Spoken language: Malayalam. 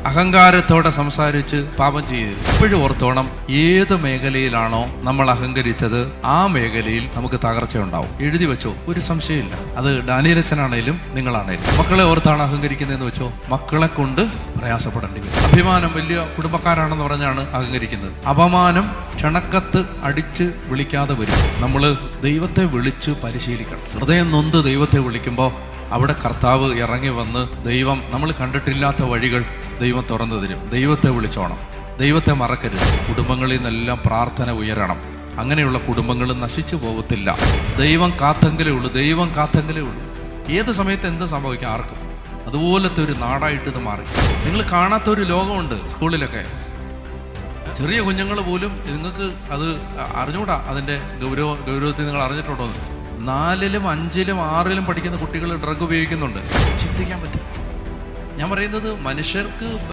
അഹങ്കാരത്തോടെ സംസാരിച്ച് പാപം ചെയ്യരുത്. എപ്പോഴും ഓർത്തോണം, ഏത് മേഖലയിലാണോ നമ്മൾ അഹങ്കരിച്ചത് ആ മേഖലയിൽ നമുക്ക് തകർച്ച ഉണ്ടാവും. എഴുതി വെച്ചോ, ഒരു സംശയമില്ല. അത് ഡാനിയേലച്ചനാണേലും നിങ്ങളാണേലും. മക്കളെ ഓർത്താണ് അഹങ്കരിക്കുന്നതെന്ന് വെച്ചോ, മക്കളെ കൊണ്ട് പ്രയാസപ്പെടേണ്ടി വരും. അഭിമാനം, വലിയ കുടുംബക്കാരാണെന്ന് പറഞ്ഞാണ് അഹങ്കരിക്കുന്നത്. അപമാനം ക്ഷണക്കത്ത് അടിച്ച് വിളിക്കാതെ വരും. നമ്മൾ ദൈവത്തെ വിളിച്ച് പരിശീലിക്കണം. ഹൃദയം നൊന്ത് ദൈവത്തെ വിളിക്കുമ്പോൾ അവിടെ കർത്താവ് ഇറങ്ങി വന്ന് ദൈവം നമ്മൾ കണ്ടിട്ടില്ലാത്ത വഴികൾ ദൈവം തുറന്നു തരും. ദൈവത്തെ വിളിച്ചോണം, ദൈവത്തെ മറക്കരുത്. കുടുംബങ്ങളിൽ നിന്നെല്ലാം പ്രാർത്ഥന ഉയരണം. അങ്ങനെയുള്ള കുടുംബങ്ങൾ നശിച്ചു പോകത്തില്ല. ദൈവം കാത്തെങ്കിലേ ഉള്ളൂ, ദൈവം കാത്തെങ്കിലേ ഉള്ളൂ. ഏത് സമയത്ത് എന്ത് സംഭവിക്കാം ആർക്കും. അതുപോലത്തെ ഒരു നാടായിട്ട് ഇത് മാറി. നിങ്ങൾ കാണാത്ത ഒരു ലോകമുണ്ട് സ്കൂളിലൊക്കെ. ചെറിയ കുഞ്ഞുങ്ങൾ പോലും നിങ്ങൾക്ക് അത് അറിഞ്ഞൂടാ. അതിൻ്റെ ഗൗരവത്തിൽ നിങ്ങൾ അറിഞ്ഞിട്ടുണ്ടോ? 4ലും 5ലും 6ലും പഠിക്കുന്ന കുട്ടികൾ ഡ്രഗ് ഉപയോഗിക്കുന്നുണ്ട്. ചിന്തിക്കാൻ പറ്റും. ഞാൻ പറയുന്നത് മനുഷ്യർക്ക്